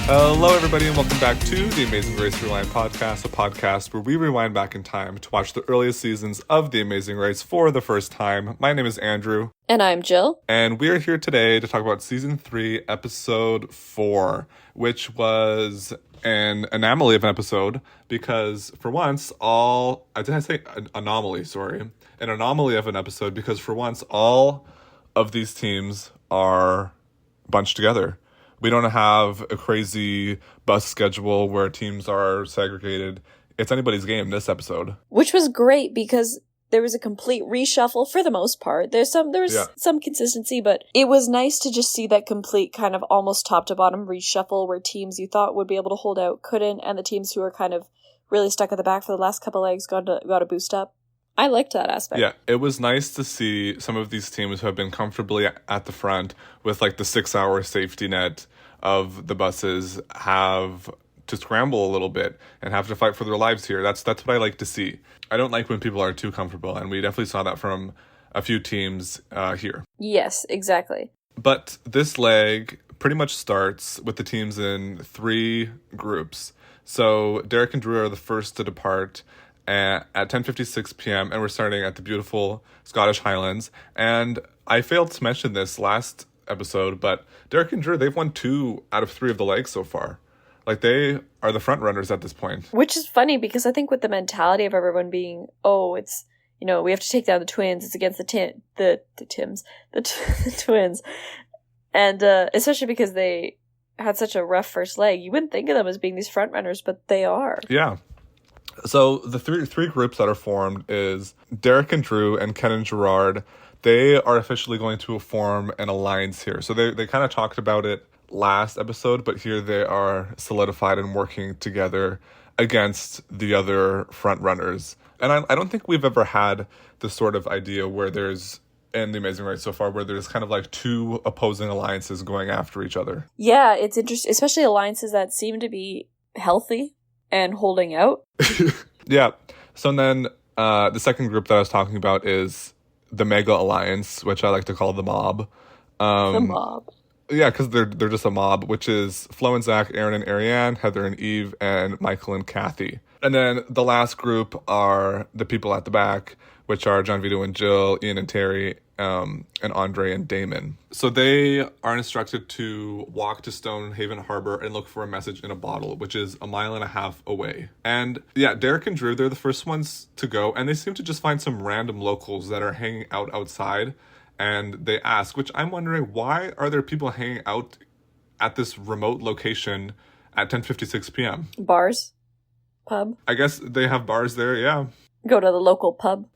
Hello, everybody, and welcome back to the Amazing Race Rewind podcast, a podcast where we rewind back in time to watch the earliest seasons of The Amazing Race for the first time. My name is Andrew. And I'm Jill. And we are here today to talk about Season 3, Episode 4, which was an anomaly of an episode because, for once, an anomaly of an episode because, for once, all of these teams are bunched together. We don't have a crazy bus schedule where teams are segregated. It's anybody's game this episode. Which was great because there was a complete reshuffle for the most part. There was some consistency, but it was nice to just see that complete kind of almost top to bottom reshuffle where teams you thought would be able to hold out couldn't, and the teams who were kind of really stuck at the back for the last couple legs got a boost up. I liked that aspect. Yeah, it was nice to see some of these teams who have been comfortably at the front with like the 6-hour safety net of the buses have to scramble a little bit and have to fight for their lives here. That's what I like to see. I don't like when people are too comfortable, and we definitely saw that from a few teams here. Yes, exactly. But this leg pretty much starts with the teams in 3 groups. So Derek and Drew are the first to depart at 10:56 p.m. and we're starting at the beautiful Scottish Highlands. And I failed to mention this last episode, but Derek and Drew, they've won 2 out of 3 of the legs so far. Like, they are the front runners at this point. Which is funny because I think with the mentality of everyone being, it's, we have to take down the twins. It's against the twins. And especially because they had such a rough first leg, you wouldn't think of them as being these front runners, but they are. Yeah. So the three groups that are formed is Derek and Drew and Ken and Gerard. They are officially going to form an alliance here. So they kind of talked about it last episode, but here they are solidified and working together against the other front runners. And I don't think we've ever had this sort of idea where there's, in The Amazing Race so far, where there's kind of like 2 opposing alliances going after each other. Yeah, it's interesting, especially alliances that seem to be healthy and holding out. Yeah. So then the second group that I was talking about is the Mega Alliance, which I like to call the Mob. The Mob. Yeah, because they're just a mob, which is Flo and Zach, Aaron and Ariane, Heather and Eve, and Michael and Kathy. And then the last group are the people at the back, which are John Vito and Jill, Ian and Terry, and Andre and Damon. So they are instructed to walk to Stonehaven Harbor and look for a message in a bottle, which is 1.5 miles away. And yeah, Derek and Drew, they're the first ones to go, and they seem to just find some random locals that are hanging out outside. And they ask, which I'm wondering, why are there people hanging out at this remote location at 10:56 p.m.? Bars? Pub? I guess they have bars there, yeah. Go to the local pub.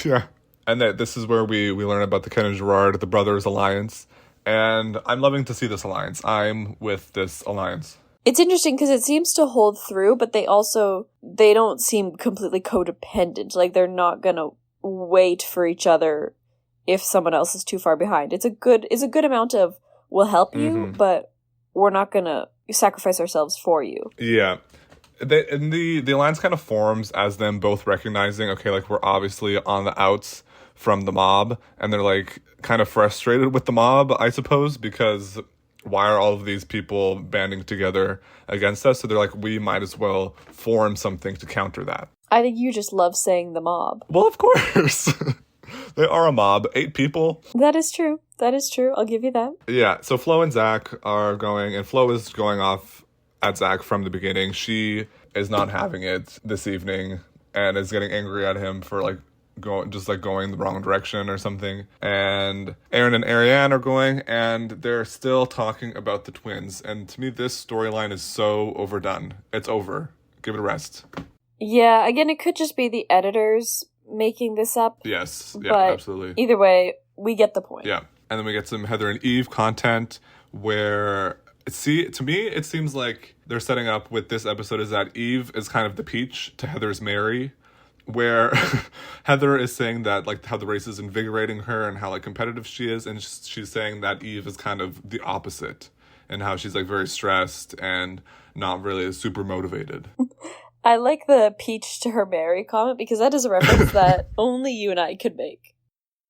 Yeah. And this is where we learn about the Ken and Gerard, the Brothers Alliance. And I'm loving to see this alliance. I'm with this alliance. It's interesting because it seems to hold through, but they don't seem completely codependent. Like, they're not going to wait for each other if someone else is too far behind. It's a good amount of, we'll help you, but we're not going to sacrifice ourselves for you. Yeah. The alliance kind of forms as them both recognizing, okay, like, we're obviously on the outs from the mob, and they're like kind of frustrated with the mob, I suppose, because why are all of these people banding together against us? So they're like, we might as well form something to counter that. I think you just love saying the mob. Well, of course. They are a mob. 8 people. That is true. I'll give you that. Yeah, so Flo and Zach are going, and Flo is going off at Zach from the beginning. She is not having it this evening and is getting angry at him for going the wrong direction or something. And Aaron and Ariane are going, and they're still talking about the twins. And to me, this storyline is so overdone. It's over. Give it a rest. Yeah, again, it could just be the editors making this up. Yes, yeah, but absolutely. Either way, we get the point. Yeah, and then we get some Heather and Eve content where, to me, it seems like they're setting up with this episode is that Eve is kind of the peach to Heather's Mary, where Heather is saying that, like, how the race is invigorating her and how, like, competitive she is, and she's saying that Eve is kind of the opposite, and how she's, like, very stressed and not really super motivated. I like the peach to her Mary comment because that is a reference that only you and I could make.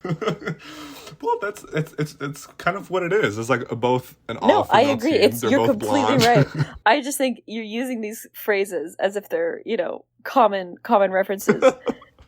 Well, it's kind of what it is. It's like both an all No, I female agree. team. They're You're both completely blonde. right. I just think you're using these phrases as if they're, common references.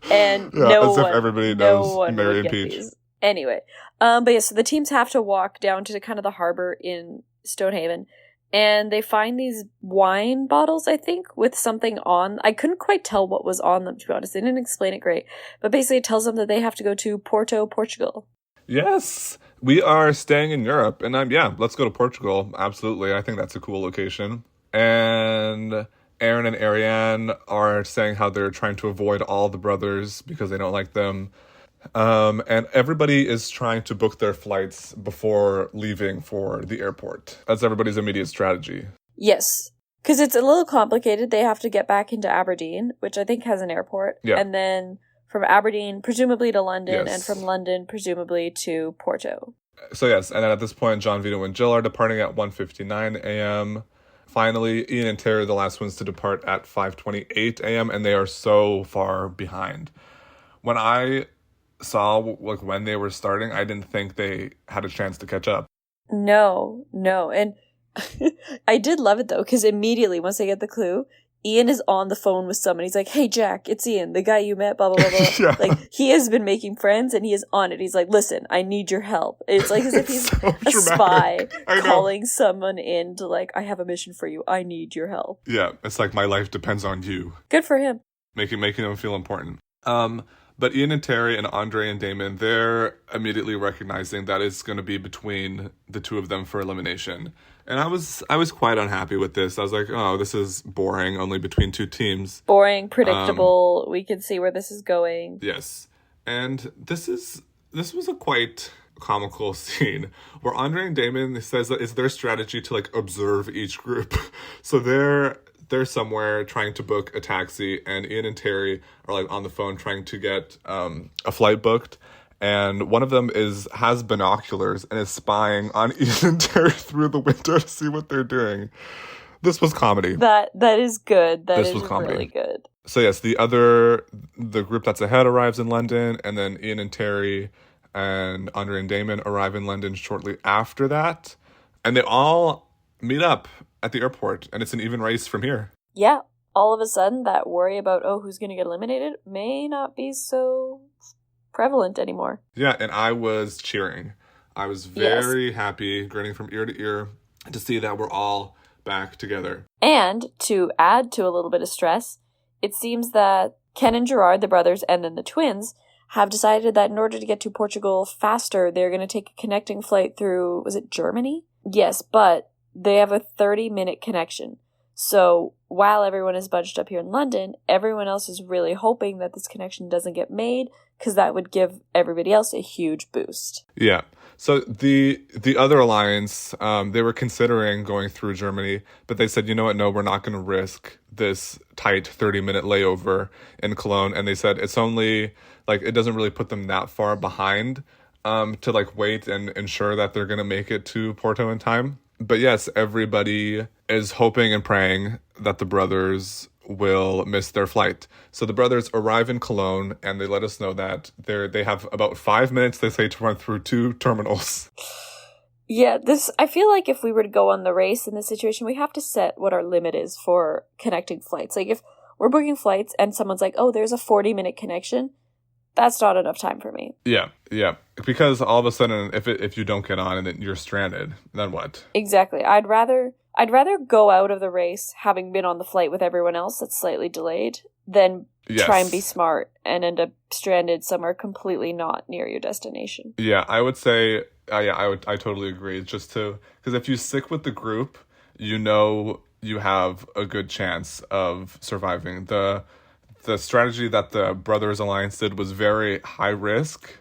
And as if everybody knows Mary and Peach. These. Anyway, but yeah, so the teams have to walk down to kind of the harbor in Stonehaven, and they find these wine bottles, I think, with something on. I couldn't quite tell what was on them, to be honest. They didn't explain it great. But basically it tells them that they have to go to Porto, Portugal. Yes, we are staying in Europe. And let's go to Portugal. Absolutely. I think that's a cool location. And Aaron and Ariane are saying how they're trying to avoid all the brothers because they don't like them. And everybody is trying to book their flights before leaving for the airport. That's everybody's immediate strategy. Yes, because it's a little complicated. They have to get back into Aberdeen, which I think has an airport. Yeah. And then from Aberdeen, presumably to London, Yes. and from London, presumably to Porto. So yes, and then at this point, John, Vito, and Jill are departing at 1:59 a.m. Finally, Ian and Terry are the last ones to depart at 5:28 a.m., and they are so far behind. When I saw when they were starting, I didn't think they had a chance to catch up. No. And I did love it, though, because immediately, once they get the clue, Ian is on the phone with someone. He's like, "Hey, Jack, it's Ian, the guy you met, blah, blah, blah, blah." Yeah. Like, he has been making friends, and he is on it. He's like, "Listen, I need your help." It's like as if he's so a spy I know. calling someone in to, like, "I have a mission for you. I need your help." Yeah, it's like my life depends on you. Good for him. Making them feel important. But Ian and Terry and Andre and Damon, they're immediately recognizing that it's going to be between the two of them for elimination. And I was quite unhappy with this. I was like, oh, this is boring, only between two teams. Boring, predictable. We can see where this is going. Yes. And this was a quite comical scene where Andre and Damon says that it's their strategy to observe each group. So they're somewhere trying to book a taxi, and Ian and Terry are on the phone trying to get a flight booked. And one of them has binoculars and is spying on Ian and Terry through the window to see what they're doing. This was comedy. That is good. This was comedy. Really good. So yes, the group that's ahead arrives in London, and then Ian and Terry and Andre and Damon arrive in London shortly after that. And they all meet up at the airport, and it's an even race from here. Yeah. All of a sudden, that worry about, who's going to get eliminated may not be so prevalent anymore. Yeah, and I was cheering. I was very happy, grinning from ear to ear, to see that we're all back together. And to add to a little bit of stress, it seems that Ken and Gerard, the brothers, and then the twins, have decided that in order to get to Portugal faster, they're going to take a connecting flight through, was it Germany? Yes, but they have a 30-minute connection. So while everyone is bunched up here in London, everyone else is really hoping that this connection doesn't get made, because that would give everybody else a huge boost. Yeah. So the other alliance, they were considering going through Germany, but they said, you know what, no, we're not going to risk this tight 30-minute layover in Cologne. And they said it's only, it doesn't really put them that far behind to wait and ensure that they're going to make it to Porto in time. But yes, everybody is hoping and praying that the brothers will miss their flight. So the brothers arrive in Cologne, and they let us know that they have about 5 minutes, they say, to run through 2 terminals. Yeah, I feel like if we were to go on the race in this situation, we have to set what our limit is for connecting flights. If we're booking flights and someone's like, oh, there's a 40-minute connection, that's not enough time for me. Yeah. Because all of a sudden, if you don't get on and then you're stranded, then what? Exactly. I'd rather go out of the race having been on the flight with everyone else that's slightly delayed than try and be smart and end up stranded somewhere completely not near your destination. Yeah, I would say, I totally agree. Because if you stick with the group, you have a good chance of surviving. The strategy that the Brothers Alliance did was very high risk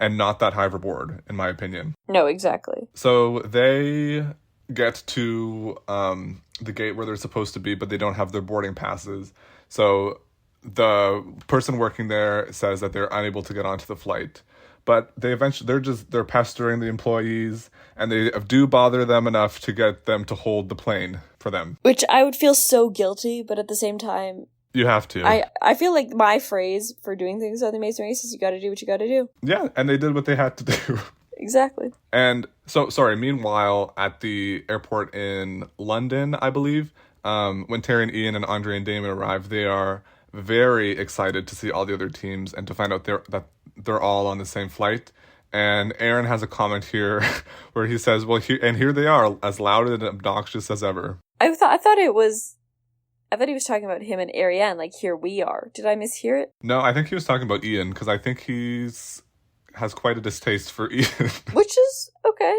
and not that high reward, in my opinion. No, exactly. So they get to the gate where they're supposed to be, but they don't have their boarding passes. So the person working there says that they're unable to get onto the flight. But they're pestering the employees, and they do bother them enough to get them to hold the plane for them. Which I would feel so guilty, but at the same time, you have to. I feel like my phrase for doing things on the Amazing Race is you gotta do what you gotta do. Yeah, and they did what they had to do. exactly. And so, sorry, meanwhile, at the airport in London, I believe, when Terry and Ian and Andre and Damon arrive, they are very excited to see all the other teams and to find out that they're all on the same flight. And Aaron has a comment here where he says, well, here they are, as loud and obnoxious as ever. I thought he was talking about him and Ariane, like, here we are. Did I mishear it? No, I think he was talking about Ian, because I think has quite a distaste for Ian. Which is okay.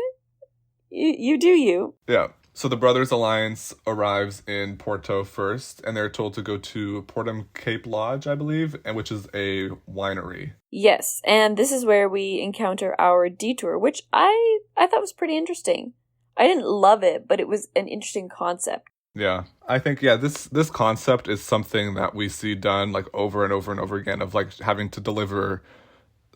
You do you. Yeah. So the Brothers Alliance arrives in Porto first, and they're told to go to Portham Cape Lodge, I believe, and which is a winery. Yes, and this is where we encounter our detour, which I thought was pretty interesting. I didn't love it, but it was an interesting concept. Yeah, I think, this concept is something that we see done, like, over and over and over again, of, like, having to deliver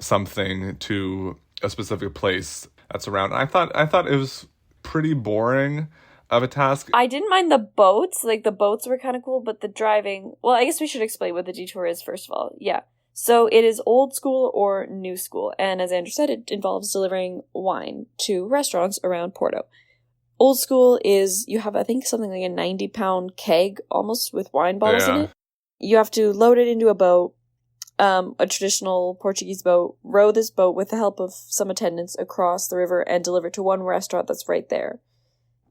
something to a specific place that's around. And I thought it was pretty boring of a task. I didn't mind the boats. Like, the boats were kind of cool, but the driving... Well, I guess we should explain what the detour is, first of all. Yeah. So it is old school or new school. And as Andrew said, it involves delivering wine to restaurants around Porto. Old school is, you have, I think, something like a 90-pound keg, almost, with wine bottles in it. You have to load it into a boat, a traditional Portuguese boat, row this boat with the help of some attendants across the river and deliver it to one restaurant that's right there.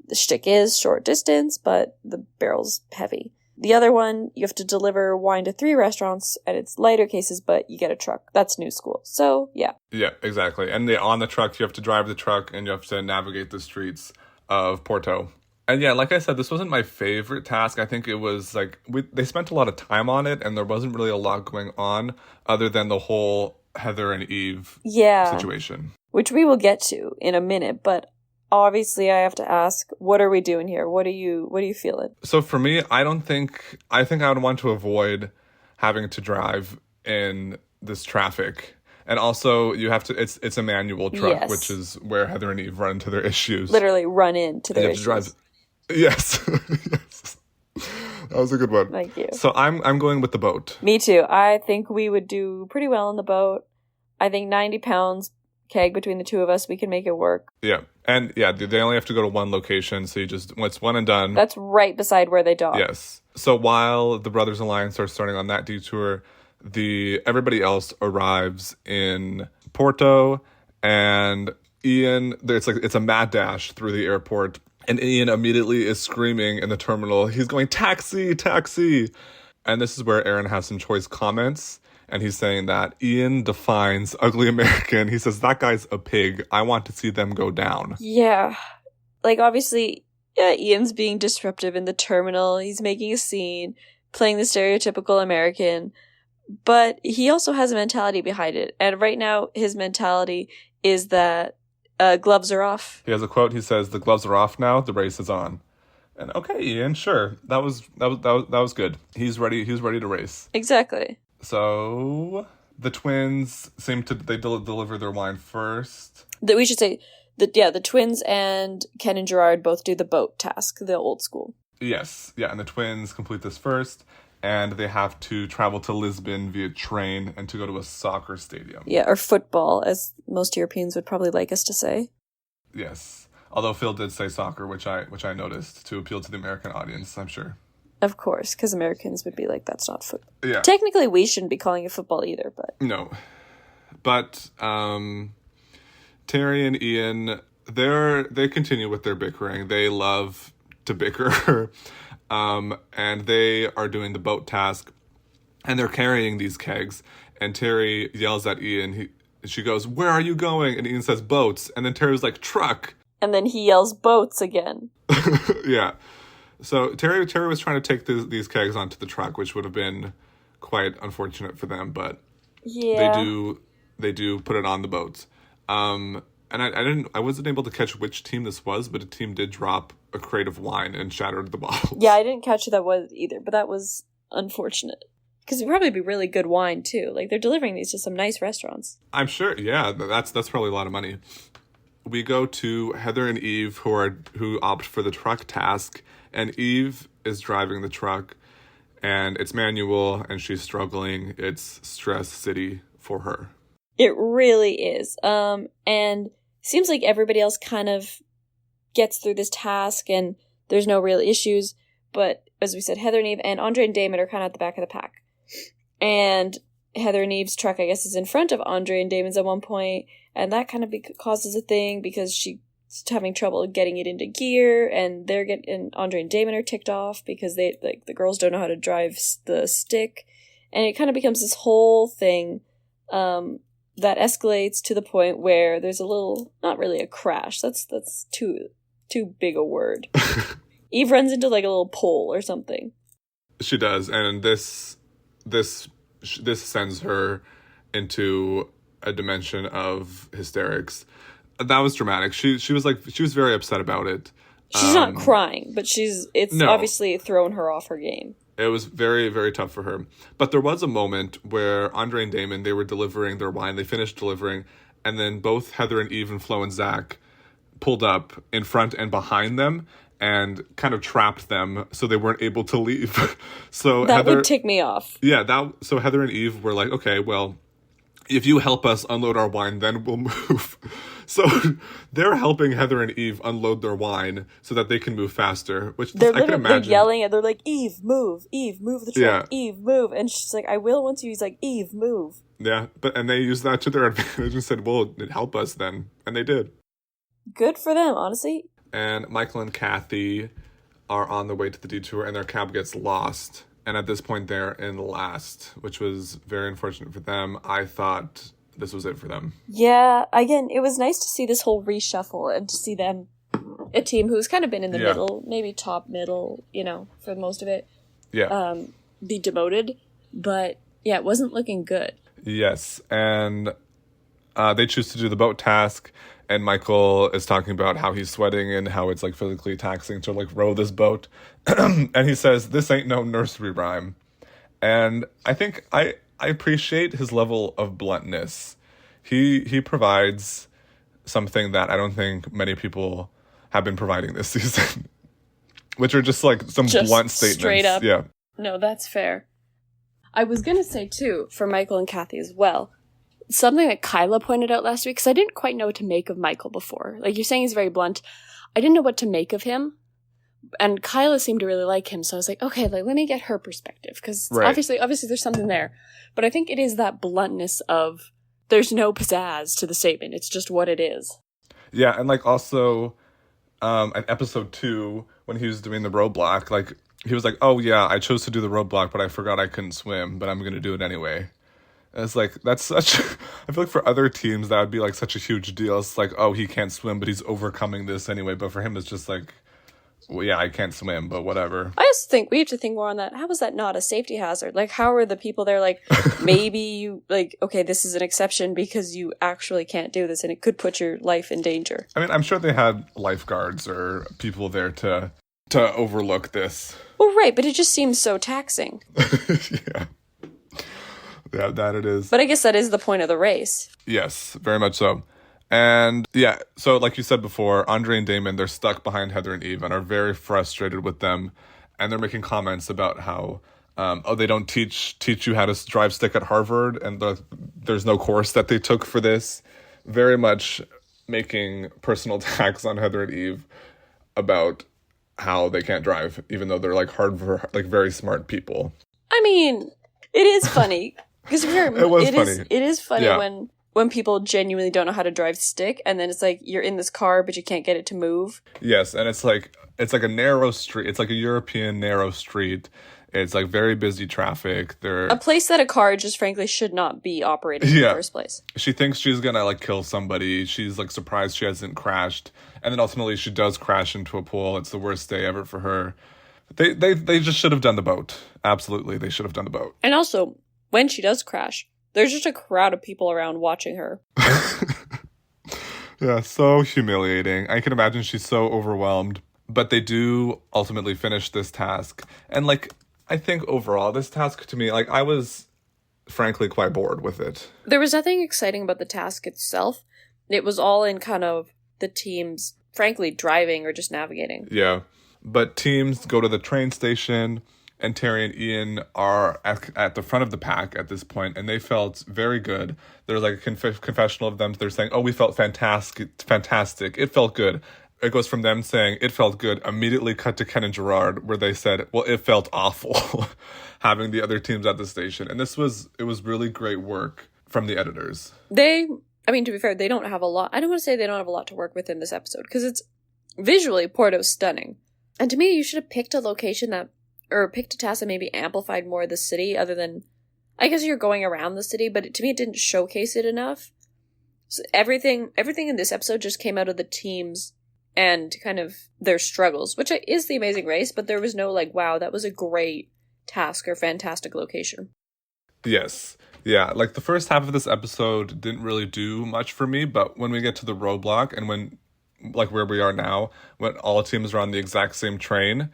The shtick is short distance, but the barrel's heavy. The other one, you have to deliver wine to 3 restaurants, and it's lighter cases, but you get a truck. That's new school. So, yeah. Yeah, exactly. And on the truck, you have to drive the truck, and you have to navigate the streets of Porto. And yeah, like I said, this wasn't my favorite task. I think it was like, they spent a lot of time on it, and there wasn't really a lot going on other than the whole Heather and Eve situation. Which we will get to in a minute, but obviously I have to ask, what are we doing here? What are you feeling? So for me, I think I would want to avoid having to drive in this traffic. And also, you have to, it's a manual truck, which is where Heather and Eve run into their issues. Literally run into their issues. Drive. Yes. Yes. That was a good one. Thank you. So I'm going with the boat. Me too. I think we would do pretty well in the boat. I think 90 pounds keg between the two of us, we can make it work. Yeah. And yeah, they only have to go to one location, so it's one and done. That's right beside where they dock. Yes. So while the Brothers Alliance are starting on that detour, everybody else arrives in Porto, and Ian, it's a mad dash through the airport, and Ian immediately is screaming in the terminal. He's going, taxi, taxi. And this is where Aaron has some choice comments, and he's saying that Ian defines ugly American. He says, that guy's a pig. I want to see them go down. Yeah. Like, obviously, Ian's being disruptive in the terminal. He's making a scene, playing the stereotypical American. But he also has a mentality behind it. And right now, his mentality is that gloves are off. He has a quote. He says, the gloves are off now. The race is on. And okay, Ian, sure. That was good. He's ready. He's ready to race. Exactly. So the twins deliver their wine first. We should say the twins and Ken and Gerard both do the boat task, the old school. Yes. Yeah. And the twins complete this first. And they have to travel to Lisbon via train and to go to a soccer stadium. Yeah, or football, as most Europeans would probably like us to say. Yes. Although Phil did say soccer, which I noticed, to appeal to the American audience, I'm sure. Of course, because Americans would be like, that's not football. Yeah. Technically, we shouldn't be calling it football either, but... No. But Terry and Ian, they continue with their bickering. They love to bicker. And they are doing the boat task, and they're carrying these kegs, and Terry yells at Ian. She goes, where are you going? And Ian says, boats. And then Terry was like, truck. And then he yells, boats again. Yeah. So Terry was trying to take these kegs onto the truck, which would have been quite unfortunate for them, but they do put it on the boats. And I wasn't able to catch which team this was, but a team did drop a crate of wine and shattered the bottles. Yeah, I didn't catch who that was either, but that was unfortunate. Because it'd probably be really good wine, too. Like, they're delivering these to some nice restaurants. I'm sure, yeah, that's probably a lot of money. We go to Heather and Eve, who opt for the truck task, and Eve is driving the truck, and it's manual, and she's struggling. It's stress city for her. It really is. And seems like everybody else kind of gets through this task and there's no real issues. But as we said, Heather and Eve and Andre and Damon are kind of at the back of the pack. And Heather and Eve's truck, I guess, is in front of Andre and Damon's at one point, and that kind of causes a thing because she's having trouble getting it into gear, and Andre and Damon are ticked off because the girls don't know how to drive the stick, and it kind of becomes this whole thing that escalates to the point where there's a little, not really a crash. That's too big a word. Eve runs into like a little pole or something. She does, and this sends her into a dimension of hysterics. That was dramatic. She was very upset about it. She's not crying, but it's obviously thrown her off her game. It was very, very tough for her. But there was a moment where Andre and Damon, they were delivering their wine. They finished delivering, and then both Heather and Eve and Flo and Zach pulled up in front and behind them and kind of trapped them so they weren't able to leave. So that would tick me off. Yeah, so Heather and Eve were like, okay, well, if you help us unload our wine, then we'll move. So they're helping Heather and Eve unload their wine so that they can move faster, which I can imagine. They're yelling and they're like, Eve, move the truck, yeah. Eve, move. And she's like, I will once he's like, Eve, move. Yeah, and they used that to their advantage and said, well, help us then. And they did. Good for them, honestly. And Michael and Kathy are on the way to the detour and their cab gets lost. And at this point, they're in last, which was very unfortunate for them. I thought this was it for them. Yeah, again, it was nice to see this whole reshuffle and to see them, a team who's kind of been in the middle, maybe top middle, for most of it, be demoted. But yeah, it wasn't looking good. Yes, and they choose to do the boat task. And Michael is talking about how he's sweating and how it's like physically taxing to like row this boat. And he says, this ain't no nursery rhyme. And I think I appreciate his level of bluntness. He provides something that I don't think many people have been providing this season, which are just like some blunt statements. Straight up. Yeah. No, that's fair. I was going to say too, for Michael and Kathy as well, something that Kyla pointed out last week, because I didn't quite know what to make of Michael before. Like, you're saying he's very blunt. I didn't know what to make of him. And Kyla seemed to really like him, so I was like, okay, let me get her perspective. Because obviously there's something there. But I think it is that bluntness of, there's no pizzazz to the statement. It's just what it is. Yeah, and like also, at episode 2, when he was doing the roadblock, like, he was like, oh yeah, I chose to do the roadblock, but I forgot I couldn't swim, but I'm going to do it anyway. It's like, that's such, I feel like for other teams, that would be like such a huge deal. It's like, oh, he can't swim, but he's overcoming this anyway. But for him, it's just like, well, yeah, I can't swim, but whatever. I just think we have to think more on that. How is that not a safety hazard? Like, how are the people there like, maybe you, like, okay, this is an exception because you actually can't do this and it could put your life in danger. I mean, I'm sure they had lifeguards or people there to overlook this. Well, right, but it just seems so taxing. Yeah. Yeah, that it is. But I guess that is the point of the race. Yes, very much so. And yeah, so like you said before, Andre and Damon, they're stuck behind Heather and Eve and are very frustrated with them. And they're making comments about how, they don't teach you how to drive stick at Harvard. And there's no course that they took for this. Very much making personal attacks on Heather and Eve about how they can't drive, even though they're like very smart people. I mean, it is funny. Because it is funny when people genuinely don't know how to drive stick, and then it's like you're in this car but you can't get it to move. Yes, and it's like a narrow street. It's like a European narrow street. It's like very busy traffic. A place that a car just frankly should not be operating in the first place. She thinks she's gonna like kill somebody. She's like surprised she hasn't crashed, and then ultimately she does crash into a pool. It's the worst day ever for her. They just should have done the boat. Absolutely, they should have done the boat. And also, when she does crash, there's just a crowd of people around watching her. Yeah, so humiliating. I can imagine she's so overwhelmed. But they do ultimately finish this task. And, like, I think overall this task to me, like, I was frankly quite bored with it. There was nothing exciting about the task itself. It was all in kind of the teams, frankly, driving or just navigating. Yeah. But teams go to the train station and Terry and Ian are at the front of the pack at this point, and they felt very good. There's like a confessional of them. They're saying, "Oh, we felt fantastic. It felt good." It goes from them saying it felt good, immediately cut to Ken and Gerard, where they said, "Well, it felt awful," having the other teams at the station. And it was really great work from the editors. I mean, to be fair, they don't have a lot. I don't want to say they don't have a lot to work with in this episode, because it's visually, Porto's stunning. And to me, you should have picked a location or picked a task that maybe amplified more of the city, other than, I guess you're going around the city, but to me, it didn't showcase it enough. So everything in this episode just came out of the teams and kind of their struggles, which is the Amazing Race, but there was no like, wow, that was a great task or fantastic location. Yes. Yeah, like the first half of this episode didn't really do much for me, but when we get to the roadblock and when, like where we are now, when all teams are on the exact same train,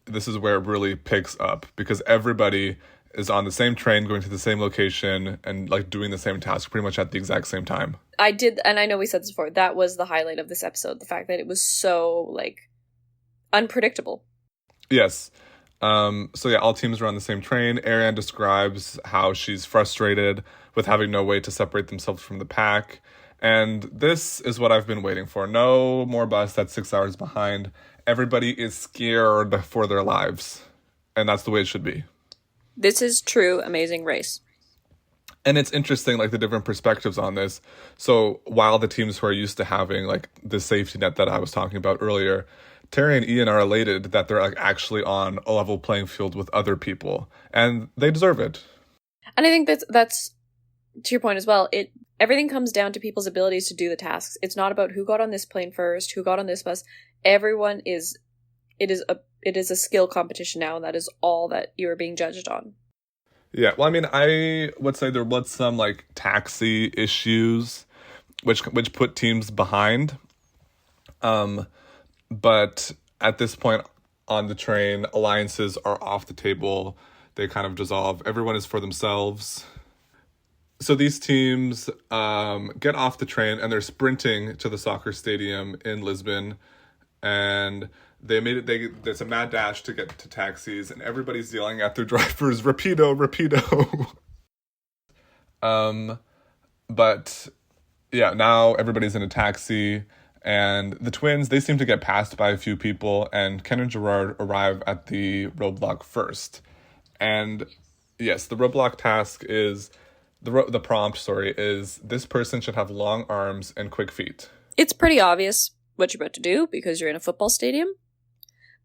this is where it really picks up, because everybody is on the same train going to the same location and like doing the same task pretty much at the exact same time. I did, and I know we said this before, that was the highlight of this episode, the fact that it was so like unpredictable. Yes. So yeah, all teams are on the same train. Ariane describes how she's frustrated with having no way to separate themselves from the pack. And this is what I've been waiting for. No more bus that's 6 hours behind. Everybody is scared for their lives. And that's the way it should be. This is true Amazing Race. And it's interesting, like, the different perspectives on this. So while the teams who are used to having, like, the safety net that I was talking about earlier, Terry and Ian are elated that they're, like, actually on a level playing field with other people. And they deserve it. And I think that's to your point as well, everything comes down to people's abilities to do the tasks. It's not about who got on this plane first, who got on this bus. Everyone it is a skill competition now, and that is all that you are being judged on. Yeah, well, I mean, I would say there was some, like, taxi issues which put teams behind. But at this point on the train, alliances are off the table. They kind of dissolve. Everyone is for themselves. So these teams get off the train and they're sprinting to the soccer stadium in Lisbon. And there's a mad dash to get to taxis, and everybody's yelling at their drivers, "Rapido, rapido." But yeah, now everybody's in a taxi, and the twins, they seem to get passed by a few people, and Ken and Gerard arrive at the roadblock first. And yes, the roadblock task is, the prompt, is, this person should have long arms and quick feet. It's pretty obvious what you're about to do because you're in a football stadium,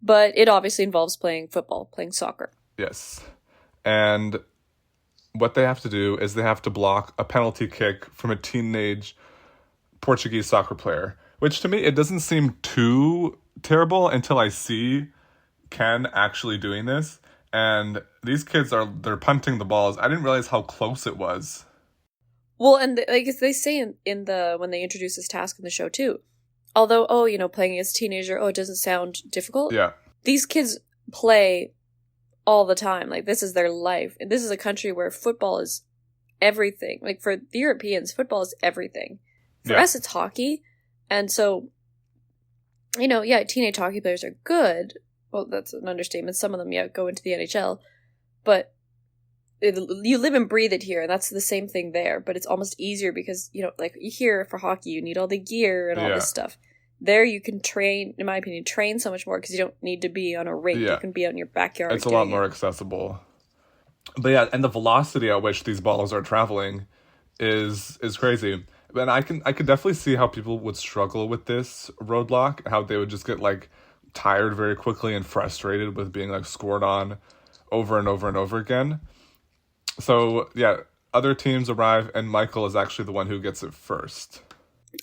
but it obviously involves playing football, playing soccer. Yes. And what they have to do is they have to block a penalty kick from a teenage Portuguese soccer player, which to me, it doesn't seem too terrible until I see Ken actually doing this. And these kids they're punting the balls. I didn't realize how close it was. Well, and like they say in the when they introduce this task in the show too, although, playing as a teenager, it doesn't sound difficult. Yeah. These kids play all the time. Like, this is their life. And this is a country where football is everything. Like, for the Europeans, football is everything. For us, it's hockey. And so, teenage hockey players are good. Well, that's an understatement. Some of them, go into the NHL. But you live and breathe it here, and that's the same thing there. But it's almost easier because, here for hockey, you need all the gear and all this stuff. There you can train, in my opinion, so much more because you don't need to be on a rink. Yeah. You can be out in your backyard. It's a lot more accessible. But yeah, and the velocity at which these balls are traveling is crazy. And I could definitely see how people would struggle with this roadblock, how they would just get, like, tired very quickly and frustrated with being, like, scored on over and over and over again. So, yeah, other teams arrive, and Michael is actually the one who gets it first.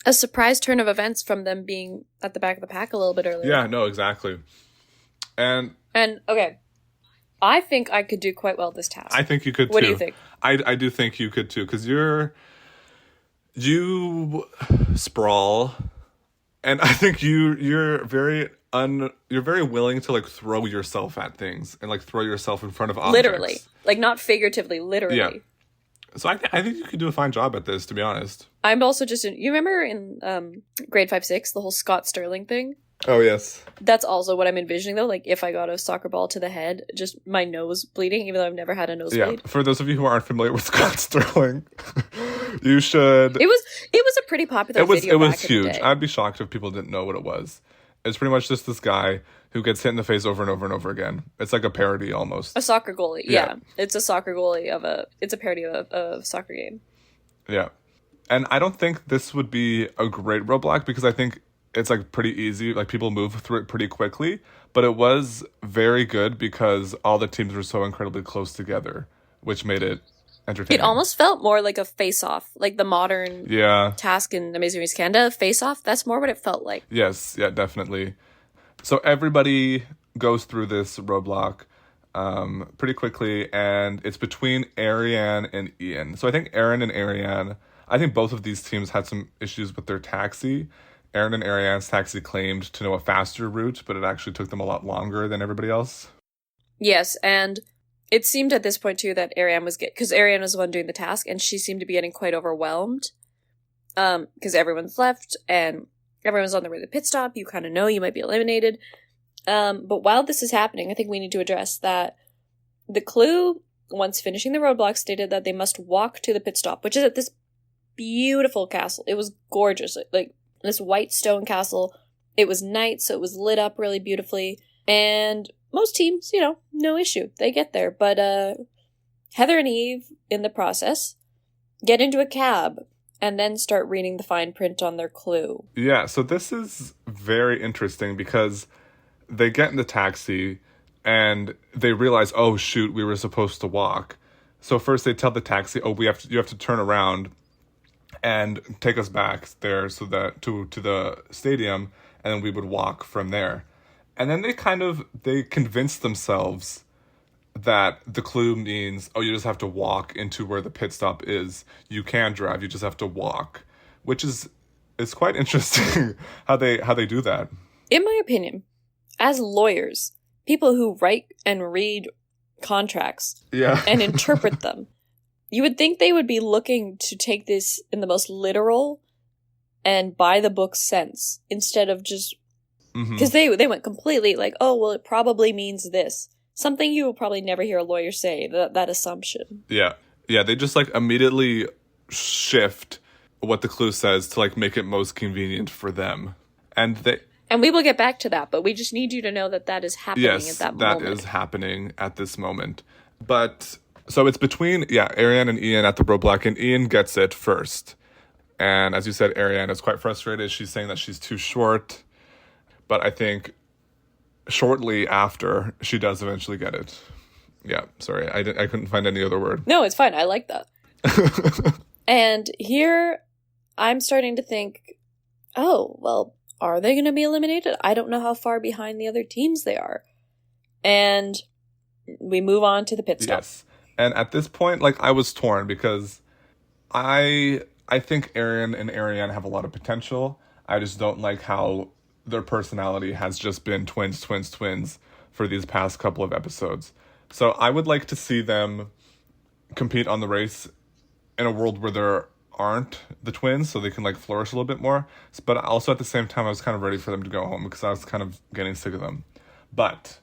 A surprise turn of events from them being at the back of the pack a little bit earlier. Yeah, no, exactly. And okay, I think I could do quite well this task. I think you could, too. What do you think? I do think you could, too, because you sprawl, and I think you're very willing to, like, throw yourself at things and, like, throw yourself in front of objects. Literally. Like, not figuratively, literally. Yeah. So I think you could do a fine job at this, to be honest. I'm also you remember in grade 5-6, the whole Scott Sterling thing? Oh, yes. That's also what I'm envisioning, though. Like, if I got a soccer ball to the head, just my nose bleeding, even though I've never had a nosebleed. Yeah, for those of you who aren't familiar with Scott Sterling, you should... It was a pretty popular video. It was huge. I'd be shocked if people didn't know what it was. It's pretty much just this guy who gets hit in the face over and over and over again. It's like a parody, almost. A soccer goalie, yeah. It's a soccer goalie it's a parody of a soccer game. Yeah. And I don't think this would be a great roadblock because I think it's like pretty easy. Like people move through it pretty quickly. But it was very good because all the teams were so incredibly close together, which made it entertaining. It almost felt more like a face-off, like the modern task in Amazing Race Canada. Face-off, that's more what it felt like. Yes, yeah, definitely. So everybody goes through this roadblock pretty quickly, and it's between Ariane and Ian. So I think Aaron and Ariane, I think both of these teams had some issues with their taxi. Aaron and Ariane's taxi claimed to know a faster route, but it actually took them a lot longer than everybody else. Yes, and it seemed at this point, too, that Ariane was because Ariane was the one doing the task, and she seemed to be getting quite overwhelmed. Because everyone's left, and everyone's on their way to the pit stop. You kind of know you might be eliminated. But while this is happening, I think we need to address that the clue, once finishing the roadblock, stated that they must walk to the pit stop, which is at this beautiful castle. It was gorgeous. Like, this white stone castle. It was night, so it was lit up really beautifully. And most teams, no issue. They get there. But Heather and Eve, in the process, get into a cab and then start reading the fine print on their clue. Yeah, so this is very interesting because they get in the taxi and they realize, oh, shoot, we were supposed to walk. So first they tell the taxi, oh, you have to turn around and take us back there so that to the stadium, and then we would walk from there. And then they convince themselves that the clue means, oh, you just have to walk into where the pit stop is. You can drive, you just have to walk, which is it's quite interesting how they do that. In my opinion, as lawyers, people who write and read contracts and interpret them, you would think they would be looking to take this in the most literal and by the book sense instead of just because they went completely like, oh, well, it probably means this. Something you will probably never hear a lawyer say, that assumption. Yeah. Yeah, they just like immediately shift what the clue says to like make it most convenient for them. And we will get back to that, but we just need you to know that is happening at that moment. Yes, that is happening at this moment. But so it's between, Ariane and Ian at the roadblock, and Ian gets it first. And as you said, Ariane is quite frustrated. She's saying that she's too short. But I think shortly after, she does eventually get it. Yeah, sorry, I couldn't find any other word. No, it's fine. I like that. And here, I'm starting to think, oh, well, are they going to be eliminated? I don't know how far behind the other teams they are. And we move on to the pit stop. Yes. And at this point, like, I was torn because I think Aaron and Ariane have a lot of potential. I just don't like how their personality has just been twins for these past couple of episodes. So I would like to see them compete on the race in a world where there aren't the twins, so they can like flourish a little bit more. But also at the same time, I was kind of ready for them to go home because I was kind of getting sick of them. But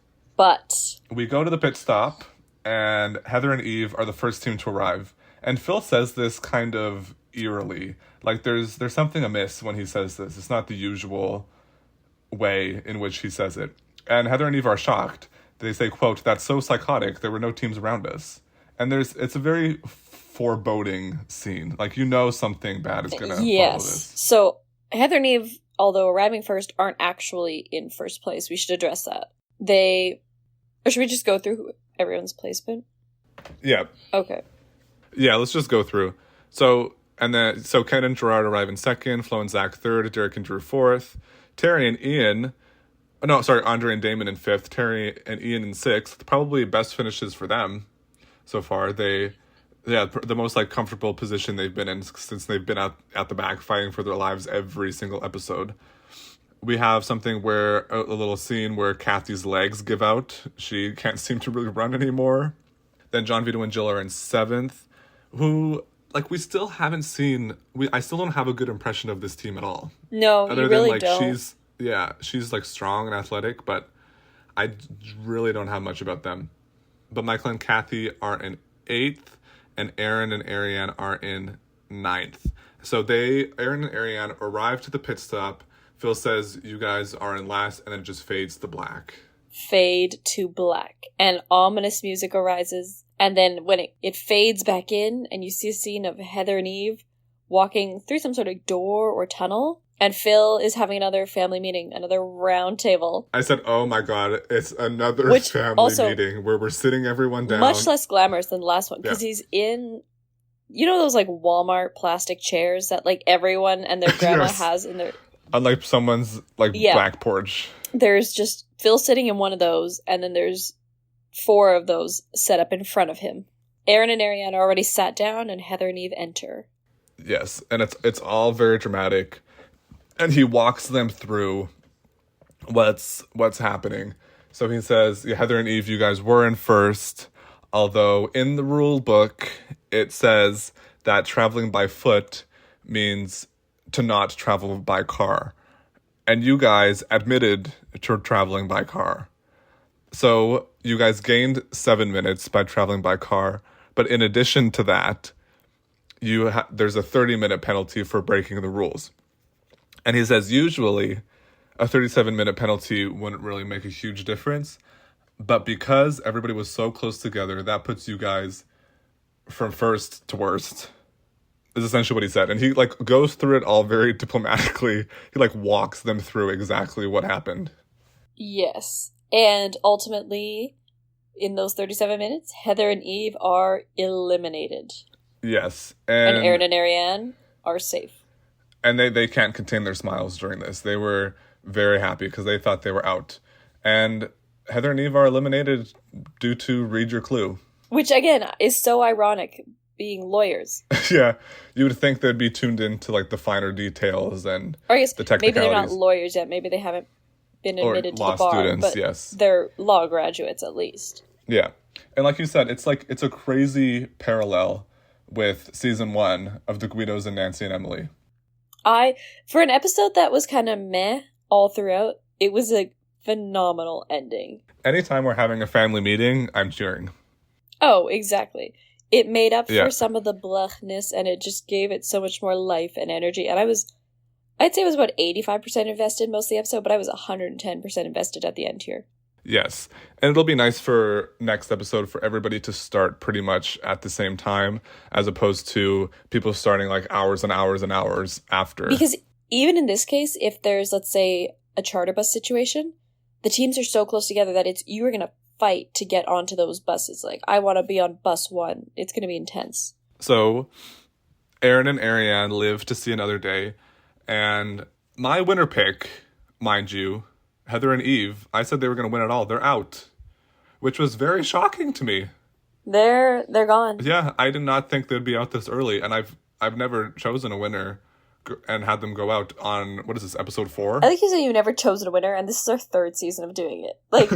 we go to the pit stop, and Heather and Eve are the first team to arrive. And Phil says this kind of eerily, like there's something amiss when he says this. It's not the usual way in which he says it. And Heather and Eve are shocked. They say, quote, "That's so psychotic, there were no teams around us." And it's a very foreboding scene. Like, something bad is going to follow this. So Heather and Eve, although arriving first, aren't actually in first place. We should address that. Or should we just go through everyone's placement? Yeah. Okay. Yeah, let's just go through. So Ken and Gerard arrive in second, Flo and Zach third, Derek and Drew fourth, Terry and Ian... No, sorry, Andre and Damon in fifth, Terry and Ian in sixth. Probably best finishes for them so far. The most like comfortable position they've been in since they've been at the back fighting for their lives every single episode. We have something where a little scene where Kathy's legs give out. She can't seem to really run anymore. Then John, Vito, and Jill are in seventh, who like we still haven't seen. I still don't have a good impression of this team at all. No, you really don't. Yeah, she's like strong and athletic, but I really don't have much about them. But Michael and Kathy are in 8th, and Aaron and Ariane are in 9th. So Aaron and Ariane arrive to the pit stop. Phil says you guys are in last, and then it just fades to black. Fade to black. And ominous music arises. And then when it fades back in, and you see a scene of Heather and Eve walking through some sort of door or tunnel, and Phil is having another family meeting, another round table. I said, oh my god, it's another family meeting where we're sitting everyone down. Much less glamorous than the last one, because he's in, you know those like Walmart plastic chairs that like everyone and their grandma has in their... On like someone's like back porch. There's just Phil sitting in one of those, and then there's 4 of those set up in front of him. Aaron and Ariane are already sat down, and Heather and Eve enter. Yes, and it's all very dramatic. And he walks them through what's happening. So he says, Heather and Eve, you guys were in first. Although in the rule book, it says that traveling by foot means to not travel by car. And you guys admitted to traveling by car. So you guys gained 7 minutes by traveling by car. But in addition to that, there's a 30-minute penalty for breaking the rules. And he says usually a 37-minute penalty wouldn't really make a huge difference. But because everybody was so close together, that puts you guys from first to worst, is essentially what he said. And he like goes through it all very diplomatically. He like walks them through exactly what happened. Yes. And ultimately, in those 37 minutes, Heather and Eve are eliminated. Yes. And Aaron and Ariane are safe. And they can't contain their smiles during this. They were very happy because they thought they were out. And Heather and Eve are eliminated due to read your clue. Which, again, is so ironic, being lawyers. Yeah. You would think they'd be tuned into, like, the finer details and the technicalities. Maybe they're not lawyers yet. Maybe they haven't been admitted to the bar. Students, but yes. They're law graduates, at least. Yeah. And like you said, it's a crazy parallel with season 1 of the Guidos and Nancy and Emily. For an episode that was kind of meh all throughout, it was a phenomenal ending. Anytime we're having a family meeting, I'm cheering. Oh, exactly. It made up for some of the bluhness, and it just gave it so much more life and energy. And I'd say I was about 85% invested most of the episode, but I was 110% invested at the end here. Yes. And it'll be nice for next episode for everybody to start pretty much at the same time, as opposed to people starting like hours and hours and hours after. Because even in this case, if there's, let's say, a charter bus situation, the teams are so close together that you are going to fight to get onto those buses. Like, I want to be on bus 1. It's going to be intense. So, Aaron and Ariane live to see another day. And my winner pick, mind you, Heather and Eve, I said they were going to win it all. They're out, which was very shocking to me. They're gone. Yeah, I did not think they'd be out this early, and I've never chosen a winner and had them go out on, what is this, episode 4? I think you said you've never chosen a winner, and this is our 3rd season of doing it. Like,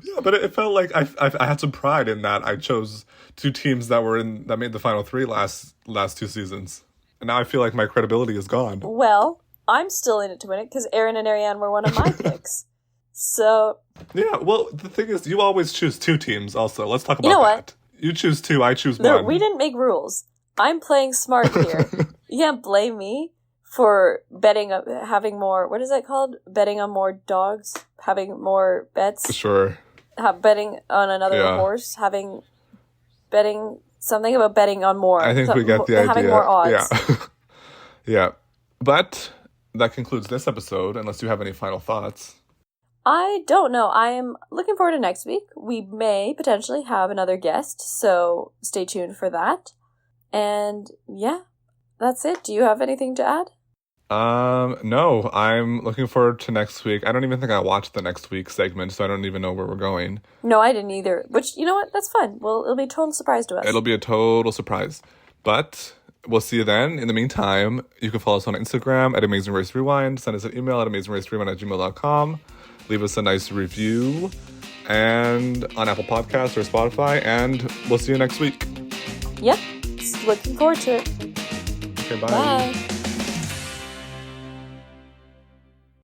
yeah, but it felt like I had some pride in that. I chose 2 teams that made the final 3 last 2 seasons, and now I feel like my credibility is gone. Well, I'm still in it to win it because Aaron and Ariane were one of my picks. So yeah, well, the thing is, you always choose 2 teams. Also, let's talk about that. What? You choose 2, I choose 1. We didn't make rules. I'm playing smart here. You can't blame me for having more. What is that called? Betting on more dogs, having more bets. Sure. Betting on another horse, betting something about betting on more. I think we get the idea. Having more odds. Yeah. Yeah. But that concludes this episode, unless you have any final thoughts. I don't know. I am looking forward to next week. We may potentially have another guest, so stay tuned for that. And yeah, that's it. Do you have anything to add? No, I'm looking forward to next week. I don't even think I watched the next week segment, so I don't even know where we're going. No, I didn't either. Which, you know what? That's fine. Well, it'll be a total surprise to us. It'll be a total surprise. But we'll see you then. In the meantime, you can follow us on Instagram at Amazing Race Rewind. Send us an email at amazingracerewind@gmail.com. Leave us a nice review and on Apple Podcasts or Spotify, and we'll see you next week. Yep. Looking forward to it. Okay, bye. Bye.